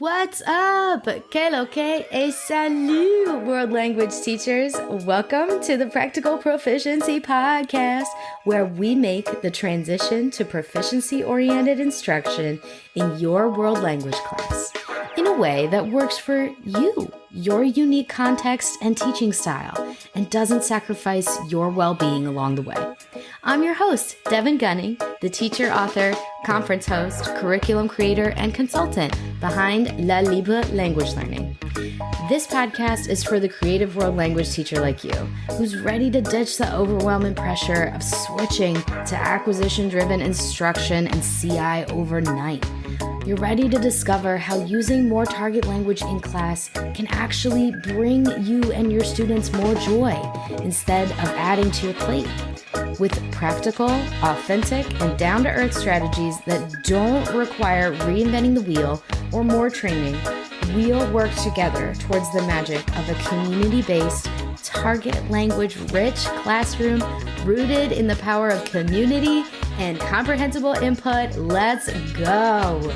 What's up? Que lo que et salut, world language teachers. Welcome to the Practical Proficiency Podcast, where we make the transition to proficiency-oriented instruction in your world language class in a way that works for you, your unique context and teaching style, and doesn't sacrifice your well-being along the way. I'm your host, Devin Gunning, the teacher, author, conference host, curriculum creator, and consultant behind La Libre Language Learning. This podcast is for the creative world language teacher like you, who's ready to ditch the overwhelming pressure of switching to acquisition-driven instruction and CI overnight. You're ready to discover how using more target language in class can actually bring you and your students more joy instead of adding to your plate. With practical, authentic, and down-to-earth strategies that don't require reinventing the wheel or more training, we'll work together towards the magic of a community-based, target language-rich classroom rooted in the power of community and comprehensible input. Let's go!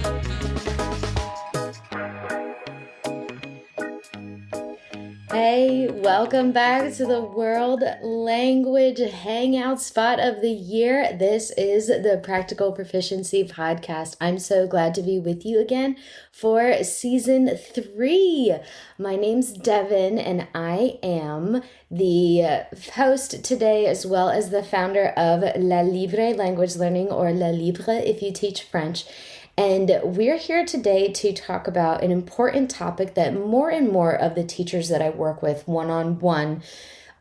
Hey, welcome back to the World Language Hangout spot of the year. This is the Practical Proficiency Podcast. I'm so glad to be with you again for season 3. My name's Devin, and I am the host today, as well as the founder of La Libre Language Learning, or La Libre if you teach French. And we're here today to talk about an important topic that more and more of the teachers that I work with one-on-one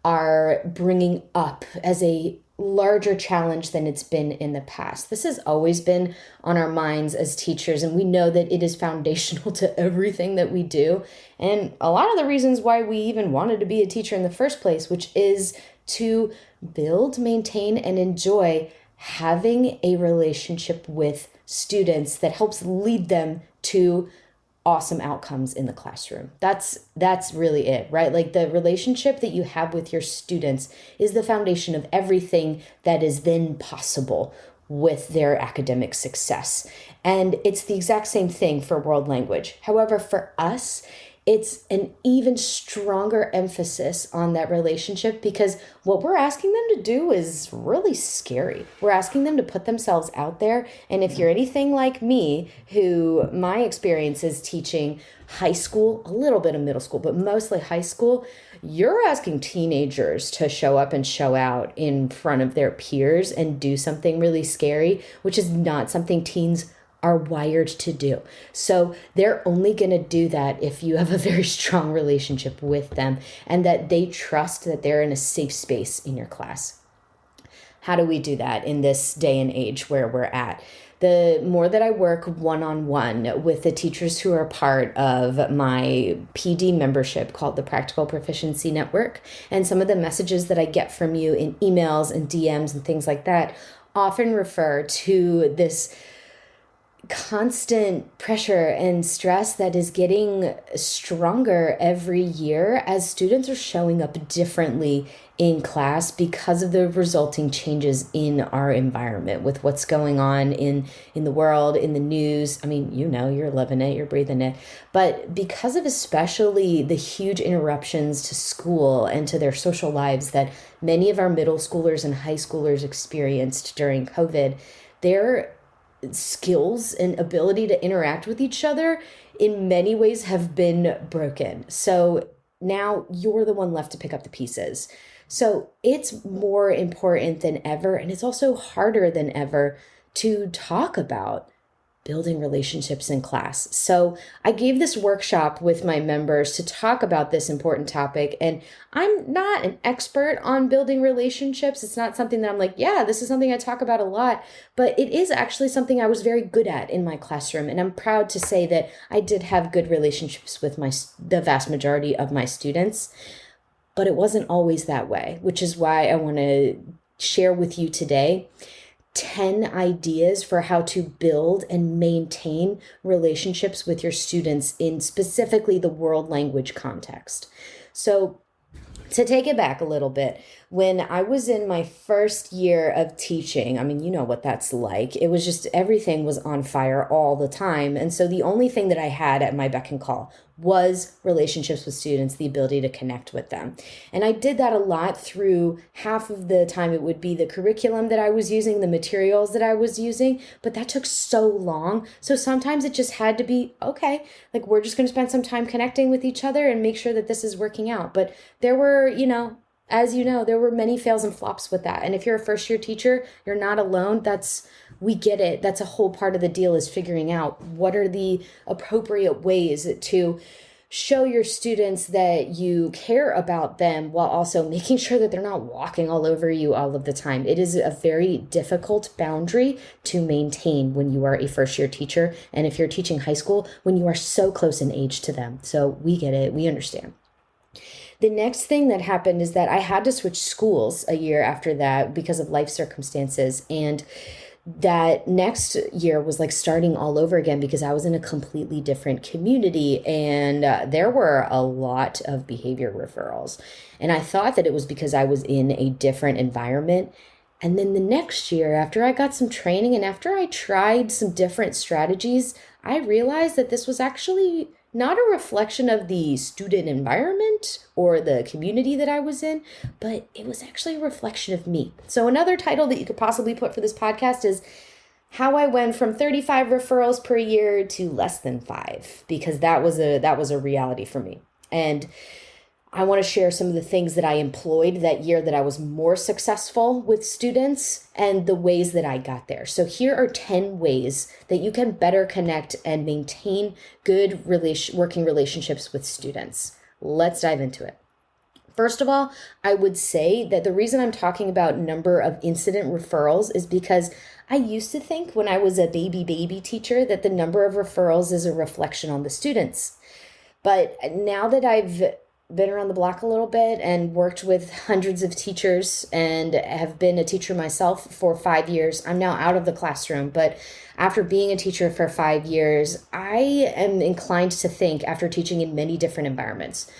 are bringing up as a larger challenge than it's been in the past. This has always been on our minds as teachers, and we know that it is foundational to everything that we do. And a lot of the reasons why we even wanted to be a teacher in the first place, which is to build, maintain, and enjoy having a relationship with students that helps lead them to awesome outcomes in the classroom. That's really it, right? Like, the relationship that you have with your students is the foundation of everything that is then possible with their academic success. And it's the exact same thing for world language. However, for us, it's an even stronger emphasis on that relationship, because what we're asking them to do is really scary. We're asking them to put themselves out there. And if you're anything like me, who my experience is teaching high school, a little bit of middle school, but mostly high school, you're asking teenagers to show up and show out in front of their peers and do something really scary, which is not something teens are wired to do. So they're only going to do that if you have a very strong relationship with them and that they trust that they're in a safe space in your class. How do we do that in this day and age where we're at? The more that I work one-on-one with the teachers who are part of my PD membership called the Practical Proficiency Network, and some of the messages that I get from you in emails and DMs and things like that often refer to this constant pressure and stress that is getting stronger every year as students are showing up differently in class because of the resulting changes in our environment with what's going on in the world, in the news. I mean, you're living it, you're breathing it. But because of especially the huge interruptions to school and to their social lives that many of our middle schoolers and high schoolers experienced during COVID, their skills and ability to interact with each other in many ways have been broken. So now you're the one left to pick up the pieces. So it's more important than ever, and it's also harder than ever to talk about building relationships in class. So I gave this workshop with my members to talk about this important topic. And I'm not an expert on building relationships. It's not something that I'm like, yeah, this is something I talk about a lot, but it is actually something I was very good at in my classroom. And I'm proud to say that I did have good relationships with the vast majority of my students, but it wasn't always that way, which is why I want to share with you today 10 ideas for how to build and maintain relationships with your students in specifically the world language context. So to take it back a little bit, When I was in my first year of teaching, I mean, you know what that's like. It was just everything was on fire all the time. And so the only thing that I had at my beck and call was relationships with students, the ability to connect with them. And I did that a lot through half of the time. It would be the curriculum that I was using, the materials that I was using, but that took so long. So sometimes it just had to be, okay, like we're just going to spend some time connecting with each other and make sure that this is working out. But there were, as you know, there were many fails and flops with that. And if you're a first year teacher, you're not alone. We get it. That's a whole part of the deal, is figuring out what are the appropriate ways to show your students that you care about them while also making sure that they're not walking all over you all of the time. It is a very difficult boundary to maintain when you are a first year teacher. And if you're teaching high school, when you are so close in age to them. So we get it. We understand. The next thing that happened is that I had to switch schools a year after that because of life circumstances. And that next year was like starting all over again because I was in a completely different community, and there were a lot of behavior referrals. And I thought that it was because I was in a different environment. And then the next year, after I got some training and after I tried some different strategies, I realized that this was actually not a reflection of the student environment or the community that I was in, but it was actually a reflection of me. So another title that you could possibly put for this podcast is how I went from 35 referrals per year to less than 5, because that was a reality for me. And I want to share some of the things that I employed that year that I was more successful with students and the ways that I got there. So here are 10 ways that you can better connect and maintain good working relationships with students. Let's dive into it. First of all, I would say that the reason I'm talking about number of incident referrals is because I used to think when I was a baby teacher that the number of referrals is a reflection on the students. But now that I've been around the block a little bit and worked with hundreds of teachers and have been a teacher myself for 5 years. I'm now out of the classroom, but after being a teacher for 5 years, I am inclined to think, after teaching in many different environments,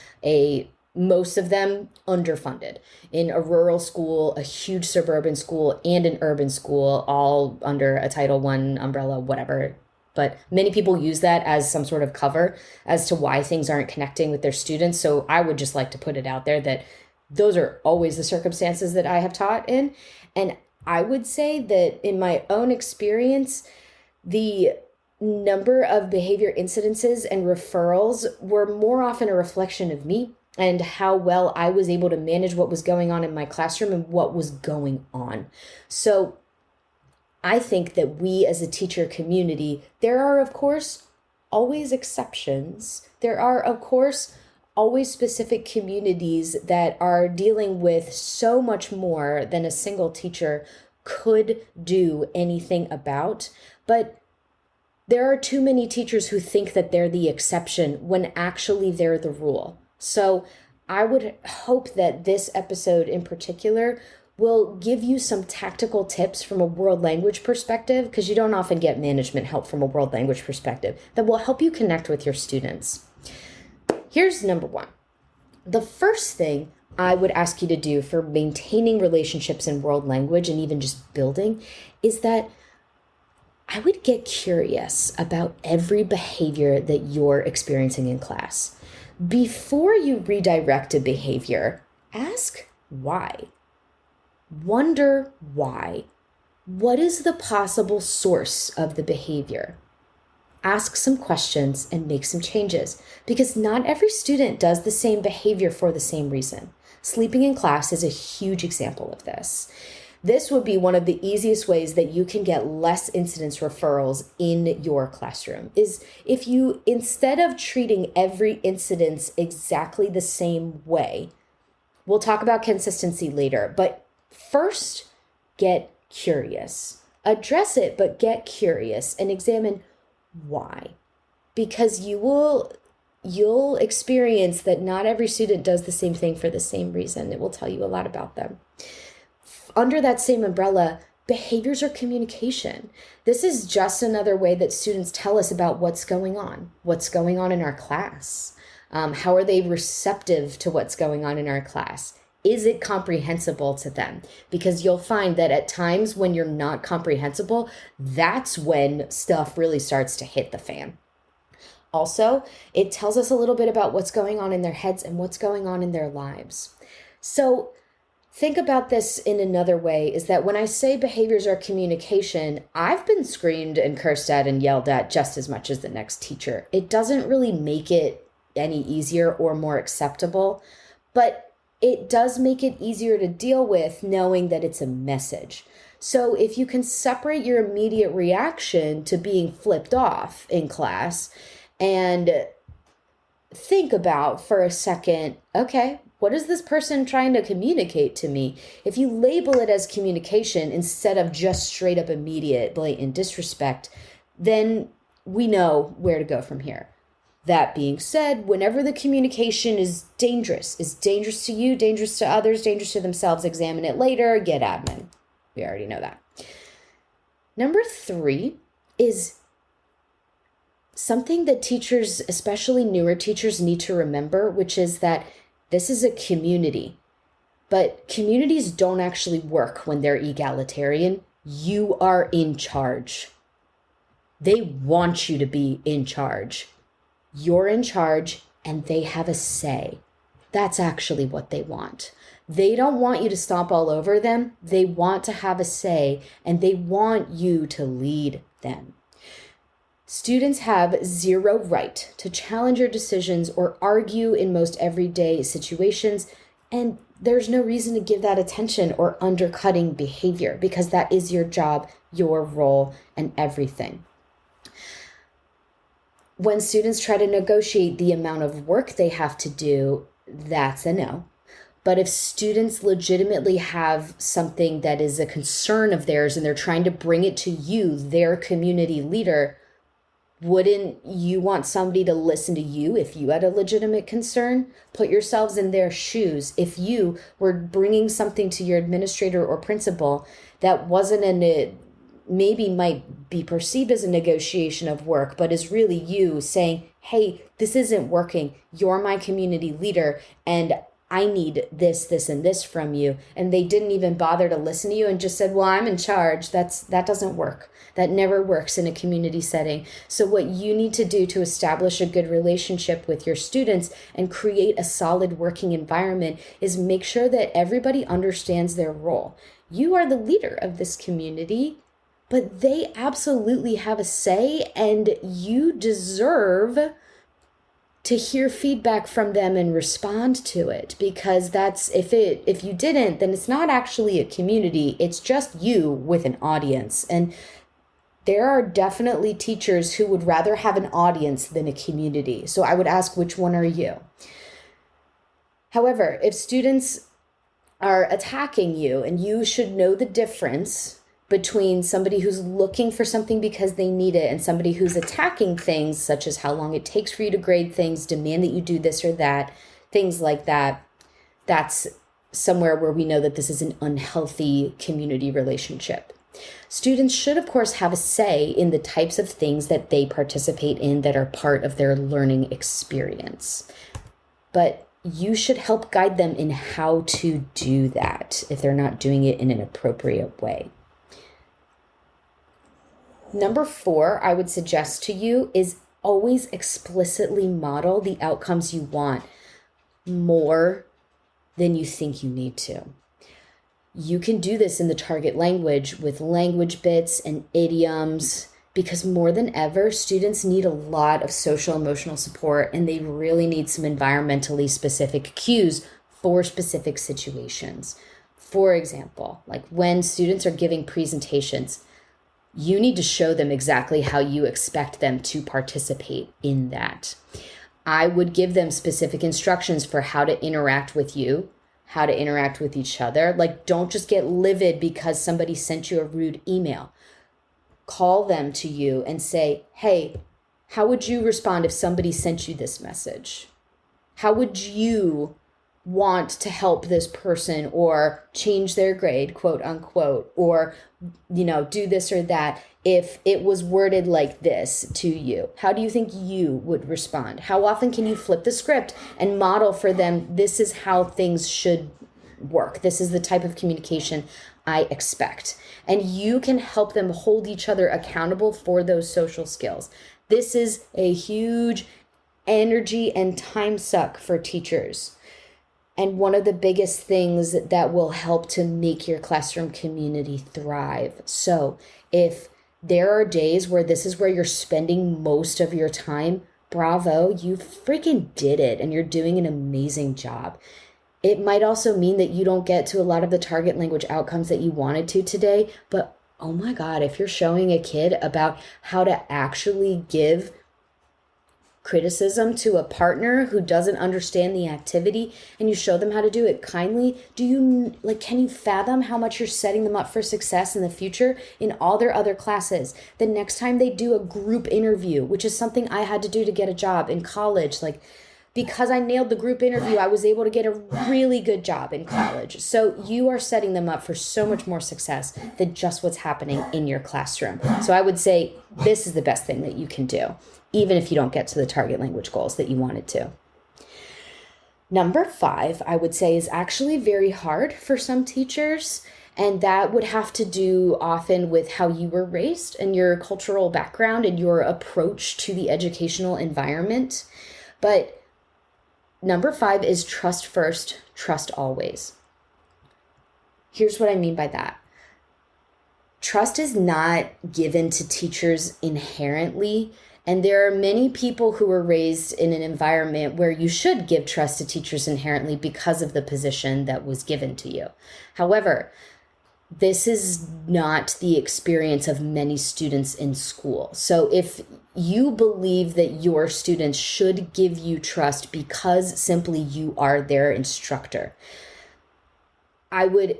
most of them underfunded, in a rural school, a huge suburban school, and an urban school, all under a Title I umbrella, whatever. But many people use that as some sort of cover as to why things aren't connecting with their students. So I would just like to put it out there that those are always the circumstances that I have taught in. And I would say that in my own experience, the number of behavior incidences and referrals were more often a reflection of me and how well I was able to manage what was going on in my classroom and what was going on. So I think that we as a teacher community, there are, of course, always exceptions. There are, of course, always specific communities that are dealing with so much more than a single teacher could do anything about. But there are too many teachers who think that they're the exception when actually they're the rule. So I would hope that this episode in particular will give you some tactical tips from a world language perspective, because you don't often get management help from a world language perspective, that will help you connect with your students. Here's number 1. The first thing I would ask you to do for maintaining relationships in world language and even just building is that I would get curious about every behavior that you're experiencing in class. Before you redirect a behavior, ask why. Wonder why. What is the possible source of the behavior? Ask some questions and make some changes, because not every student does the same behavior for the same reason. Sleeping in class is a huge example of this. This would be one of the easiest ways that you can get less incidence referrals in your classroom, is if you, instead of treating every incidence exactly the same way, we'll talk about consistency later, but first, get curious. Address it, but get curious and examine why. Because you'll experience that not every student does the same thing for the same reason. It will tell you a lot about them. Under that same umbrella, behaviors are communication. This is just another way that students tell us about what's going on in our class. How are they receptive to what's going on in our class? is it comprehensible to them? Because you'll find that at times when you're not comprehensible, that's when stuff really starts to hit the fan. Also, it tells us a little bit about what's going on in their heads and what's going on in their lives. So think about this in another way, is that when I say behaviors are communication, I've been screamed and cursed at and yelled at just as much as the next teacher. It doesn't really make it any easier or more acceptable, but it does make it easier to deal with knowing that it's a message. So if you can separate your immediate reaction to being flipped off in class and think about for a second, okay, what is this person trying to communicate to me? If you label it as communication instead of just straight up immediate, blatant disrespect, then we know where to go from here. That being said, whenever the communication is dangerous to you, dangerous to others, dangerous to themselves, examine it later, get admin. We already know that. Number 3 is something that teachers, especially newer teachers, need to remember, which is that this is a community, but communities don't actually work when they're egalitarian. You are in charge. They want you to be in charge. You're in charge and they have a say. That's actually what they want. They don't want you to stomp all over them. They want to have a say and they want you to lead them. Students have zero right to challenge your decisions or argue in most everyday situations, and there's no reason to give that attention or undercutting behavior because that is your job, your role, and everything. When students try to negotiate the amount of work they have to do, that's a no. But if students legitimately have something that is a concern of theirs and they're trying to bring it to you, their community leader, wouldn't you want somebody to listen to you if you had a legitimate concern? Put yourselves in their shoes. If you were bringing something to your administrator or principal that wasn't maybe might be perceived as a negotiation of work, but is really you saying, hey, this isn't working. You're my community leader and I need this, this, and this from you. And they didn't even bother to listen to you and just said, well, I'm in charge. That doesn't work. That never works in a community setting. So what you need to do to establish a good relationship with your students and create a solid working environment is make sure that everybody understands their role. You are the leader of this community, but they absolutely have a say and you deserve to hear feedback from them and respond to it, because that's if you didn't, then it's not actually a community, it's just you with an audience. And there are definitely teachers who would rather have an audience than a community. So I would ask, which one are you? However, if students are attacking you, and you should know the difference between somebody who's looking for something because they need it and somebody who's attacking things such as how long it takes for you to grade things, demand that you do this or that, things like that, that's somewhere where we know that this is an unhealthy community relationship. Students should, of course, have a say in the types of things that they participate in that are part of their learning experience. But you should help guide them in how to do that if they're not doing it in an appropriate way. Number 4, I would suggest to you is always explicitly model the outcomes you want more than you think you need to. You can do this in the target language with language bits and idioms because more than ever, students need a lot of social emotional support and they really need some environmentally specific cues for specific situations. For example, like when students are giving presentations, you need to show them exactly how you expect them to participate in that. I would give them specific instructions for how to interact with you, how to interact with each other. Like, don't just get livid because somebody sent you a rude email. Call them to you and say, hey, how would you respond if somebody sent you this message? How would you want to help this person or change their grade, quote unquote, or, do this or that if it was worded like this to you? How do you think you would respond? How often can you flip the script and model for them, this is how things should work. This is the type of communication I expect. And you can help them hold each other accountable for those social skills. This is a huge energy and time suck for teachers. And one of the biggest things that will help to make your classroom community thrive. So if there are days where this is where you're spending most of your time, bravo, you freaking did it and you're doing an amazing job. It might also mean that you don't get to a lot of the target language outcomes that you wanted to today, but oh my God, if you're showing a kid about how to actually give criticism to a partner who doesn't understand the activity and you show them how to do it kindly, can you fathom how much you're setting them up for success in the future in all their other classes? The next time they do a group interview, which is something I had to do to get a job in college, because I nailed the group interview, I was able to get a really good job in college. So you are setting them up for so much more success than just what's happening in your classroom. So I would say this is the best thing that you can do, even if you don't get to the target language goals that you wanted to. Number 5, I would say, is actually very hard for some teachers. And that would have to do often with how you were raised and your cultural background and your approach to the educational environment. But number 5 is trust first, trust always. Here's what I mean by that. Trust is not given to teachers inherently. And there are many people who were raised in an environment where you should give trust to teachers inherently because of the position that was given to you. However, this is not the experience of many students in school. So if you believe that your students should give you trust because simply you are their instructor, I would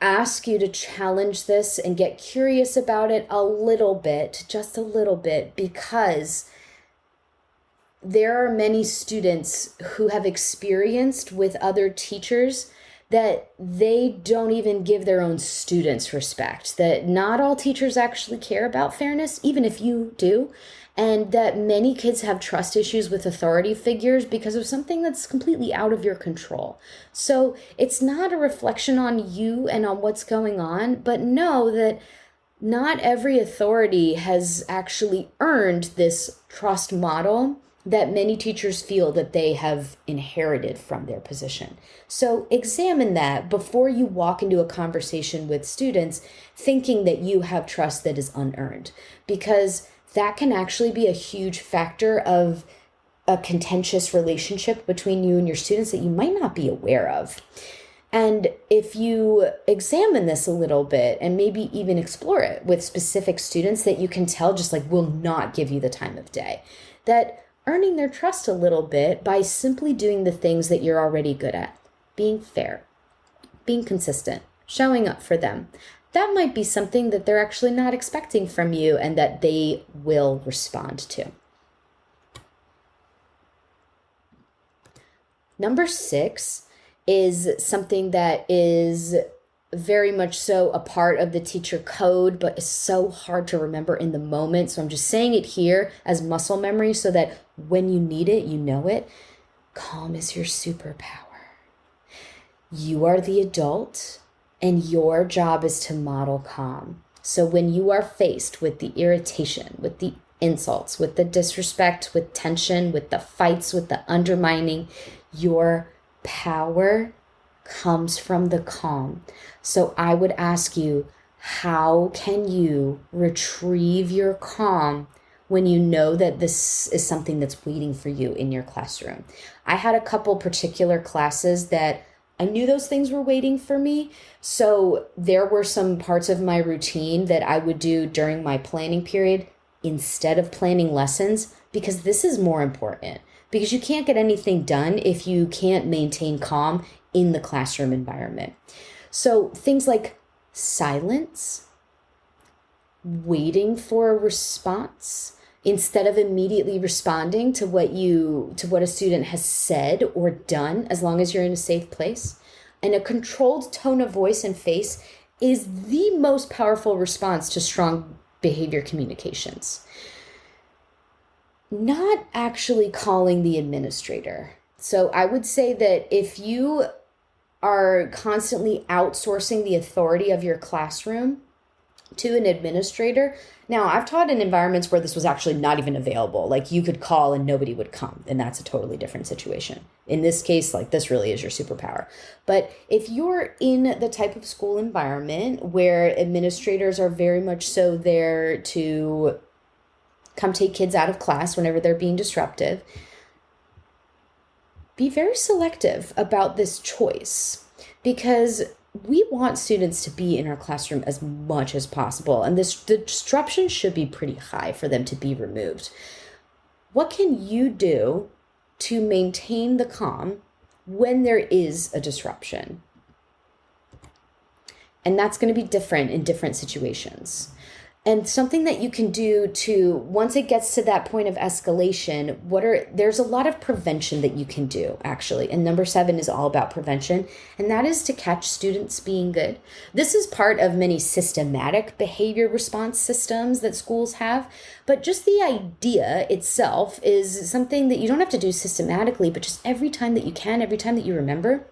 ask you to challenge this and get curious about it a little bit, just a little bit, because there are many students who have experienced with other teachers that they don't even give their own students respect, that not all teachers actually care about fairness, even if you do, and that many kids have trust issues with authority figures because of something that's completely out of your control. So it's not a reflection on you and on what's going on, but know that not every authority has actually earned this trust model that many teachers feel that they have inherited from their position. So examine that before you walk into a conversation with students thinking that you have trust that is unearned, because that can actually be a huge factor of a contentious relationship between you and your students that you might not be aware of. And if you examine this a little bit and maybe even explore it with specific students that you can tell just will not give you the time of day, that earning their trust a little bit by simply doing the things that you're already good at, being fair, being consistent, showing up for them. That might be something that they're actually not expecting from you and that they will respond to. Number 6 is something that is very much so a part of the teacher code, but is so hard to remember in the moment. So I'm just saying it here as muscle memory so that when you need it, you know it. Calm is your superpower. You are the adult, and your job is to model calm. So when you are faced with the irritation, with the insults, with the disrespect, with tension, with the fights, with the undermining, your power comes from the calm. So I would ask you, how can you retrieve your calm when you know that this is something that's waiting for you in your classroom? I had a couple particular classes that I knew those things were waiting for me. So there were some parts of my routine that I would do during my planning period instead of planning lessons, because this is more important. Because you can't get anything done if you can't maintain calm in the classroom environment. So things like silence, waiting for a response instead of immediately responding to what a student has said or done, as long as you're in a safe place. And a controlled tone of voice and face is the most powerful response to strong behavior communications. Not actually calling the administrator. So I would say that if you are constantly outsourcing the authority of your classroom to an administrator. Now, I've taught in environments where this was actually not even available. Like, you could call and nobody would come, and that's a totally different situation. In this case, like, this really is your superpower. But if you're in the type of school environment where administrators are very much so there to come take kids out of class whenever they're being disruptive, be very selective about this choice, because we want students to be in our classroom as much as possible, and the disruption should be pretty high for them to be removed. What can you do to maintain the calm when there is a disruption? And that's going to be different in different situations. And something that you can do to, once it gets to that point of escalation, there's a lot of prevention that you can do, actually. And number 7 is all about prevention, and that is to catch students being good. This is part of many systematic behavior response systems that schools have, but just the idea itself is something that you don't have to do systematically, but just every time that you can, every time that you remember.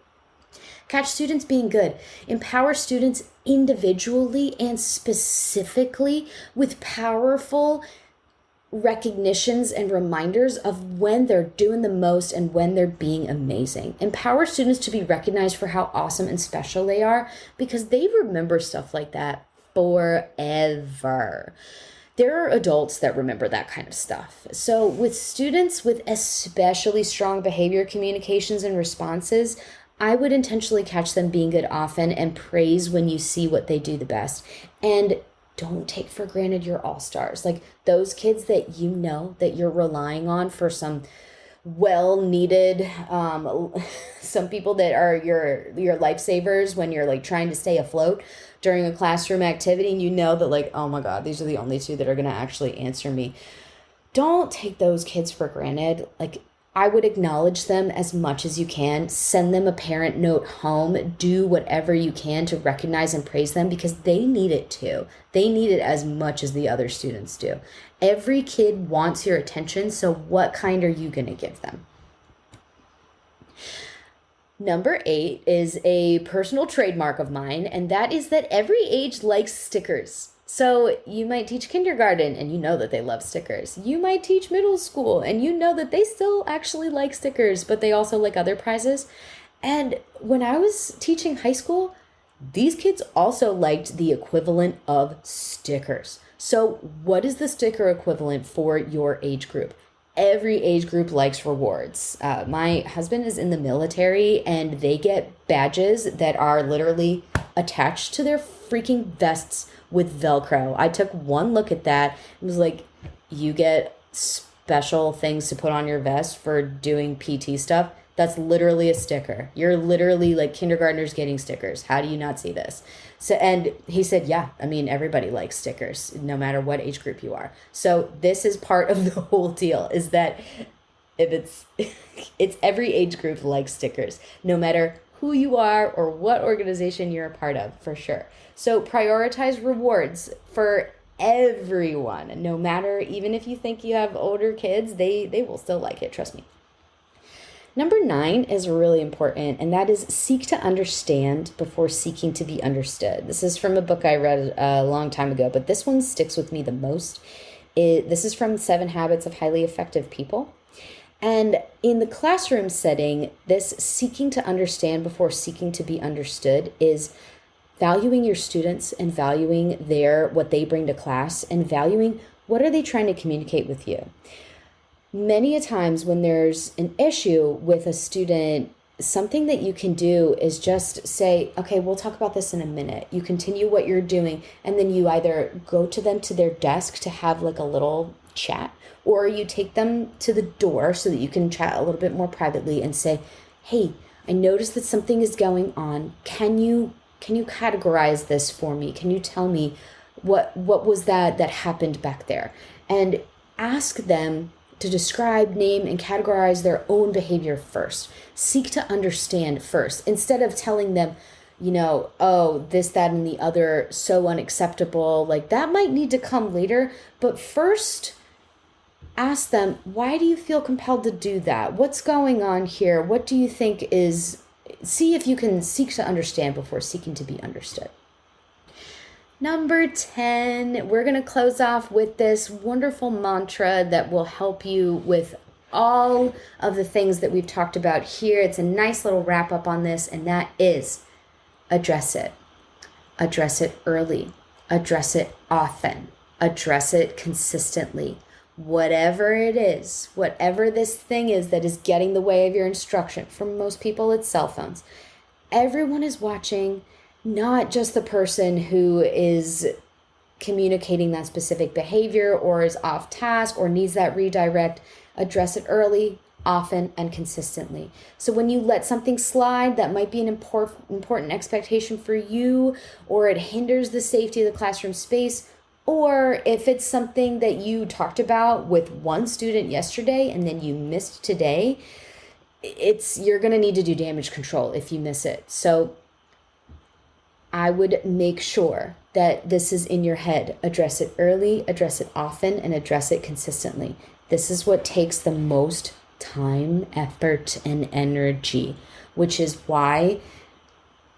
Catch students being good. Empower students individually and specifically with powerful recognitions and reminders of when they're doing the most and when they're being amazing. Empower students to be recognized for how awesome and special they are, because they remember stuff like that forever. There are adults that remember that kind of stuff. So with students with especially strong behavior communications and responses, I would intentionally catch them being good often and praise when you see what they do the best. And don't take for granted your all-stars. Like, those kids that you know that you're relying on for some well-needed, some people that are your lifesavers when you're like trying to stay afloat during a classroom activity, and you know that, like, oh my God, these are the only 2 that are going to actually answer me. Don't take those kids for granted. Like, I would acknowledge them as much as you can. Send them a parent note home. Do whatever you can to recognize and praise them, because they need it too. They need it as much as the other students do. Every kid wants your attention, so what kind are you going to give them? Number 8 is a personal trademark of mine, and that is that every age likes stickers. So you might teach kindergarten and you know that they love stickers. You might teach middle school and you know that they still actually like stickers, but they also like other prizes. And when I was teaching high school, these kids also liked the equivalent of stickers. So what is the sticker equivalent for your age group? Every age group likes rewards. My husband is in the military, and they get badges that are literally attached to their freaking vests with Velcro. I took one look at that and was like, you get special things to put on your vest for doing PT stuff? That's literally a sticker. You're literally like kindergartners getting stickers. How do you not see this? So, and he said, yeah, I mean, everybody likes stickers, no matter what age group you are. So this is part of the whole deal, is that if it's every age group likes stickers, no matter who you are or what organization you're a part of, for sure. So prioritize rewards for everyone, no matter, even if you think you have older kids, they will still like it, trust me. Number 9 is really important, and that is seek to understand before seeking to be understood. This is from a book I read a long time ago, but this one sticks with me the most. This is from 7 Habits of Highly Effective People. And in the classroom setting, this seeking to understand before seeking to be understood is valuing your students and valuing what they bring to class, and valuing what are they trying to communicate with you. Many a times when there's an issue with a student, something that you can do is just say, okay, we'll talk about this in a minute. You continue what you're doing, and then you either go to them to their desk to have like a little chat, or you take them to the door so that you can chat a little bit more privately and say, hey, I noticed that something is going on. Can you categorize this for me? Can you tell me what was that happened back there? And ask them to describe, name, and categorize their own behavior first. Seek to understand first, instead of telling them, oh, this, that, and the other, so unacceptable. Like, that might need to come later, but first ask them, why do you feel compelled to do that? What's going on here? What do you think is see if you can seek to understand before seeking to be understood. Number 10, we're going to close off with this wonderful mantra that will help you with all of the things that we've talked about here. It's a nice little wrap up on this, and that is address it. Address it early. Address it often. Address it consistently. Whatever it is, whatever this thing is that is getting in the way of your instruction, for most people it's cell phones. Everyone is watching, not just the person who is communicating that specific behavior or is off task or needs that redirect. Address it early, often, and consistently. So when you let something slide that might be an important expectation for you, or it hinders the safety of the classroom space, or if it's something that you talked about with one student yesterday and then you missed today, you're going to need to do damage control if you miss it. So I would make sure that this is in your head. Address it early, address it often, and address it consistently. This is what takes the most time, effort, and energy, which is why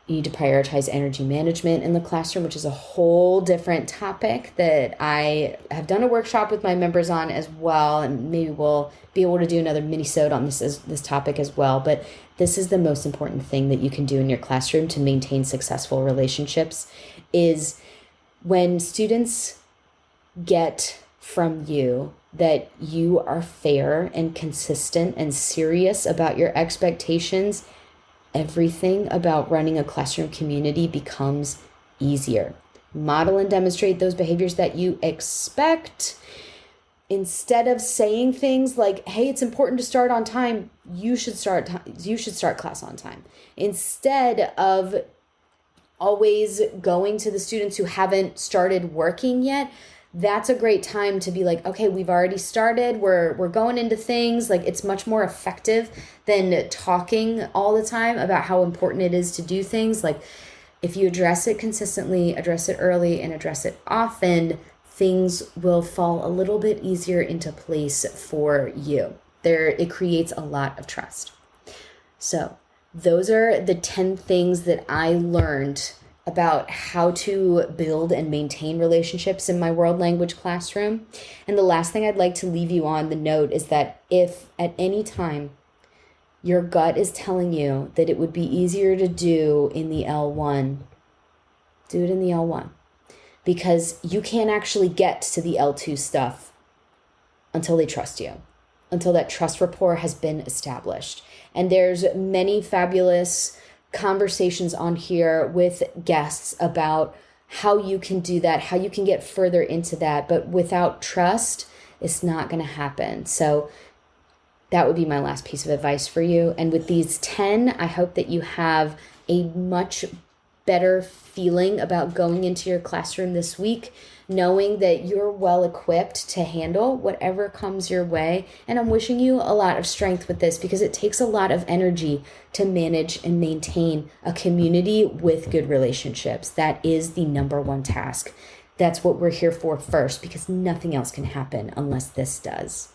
you need to prioritize energy management in the classroom, which is a whole different topic that I have done a workshop with my members on as well. And maybe we'll be able to do another mini-sode on this topic as well. But this is the most important thing that you can do in your classroom to maintain successful relationships, is when students get from you that you are fair and consistent and serious about your expectations, everything about running a classroom community becomes easier. Model and demonstrate those behaviors that you expect. Instead of saying things like, hey, it's important to start on time, you should start class on time. Instead of always going to the students who haven't started working yet, that's a great time to be like, okay, we've already started. We're going into things. Like, it's much more effective than talking all the time about how important it is to do things. Like, if you address it consistently, address it early, and address it often, things will fall a little bit easier into place for you. It creates a lot of trust. So those are the 10 things that I learned about how to build and maintain relationships in my world language classroom. And the last thing I'd like to leave you on the note is that if at any time your gut is telling you that it would be easier to do in the L1, do it in the L1. Because you can't actually get to the L2 stuff until they trust you, until that trust rapport has been established. And there's many fabulous conversations on here with guests about how you can do that, how you can get further into that. But without trust, it's not going to happen. So that would be my last piece of advice for you. And with these 10, I hope that you have a much better feeling about going into your classroom this week, knowing that you're well equipped to handle whatever comes your way. And I'm wishing you a lot of strength with this, because it takes a lot of energy to manage and maintain a community with good relationships. That is the number one task. That's what we're here for first, because nothing else can happen unless this does.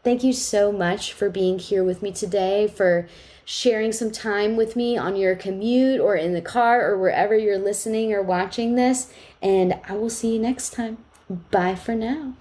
Thank you so much for being here with me today, for sharing some time with me on your commute or in the car or wherever you're listening or watching this. And I will see you next time. Bye for now.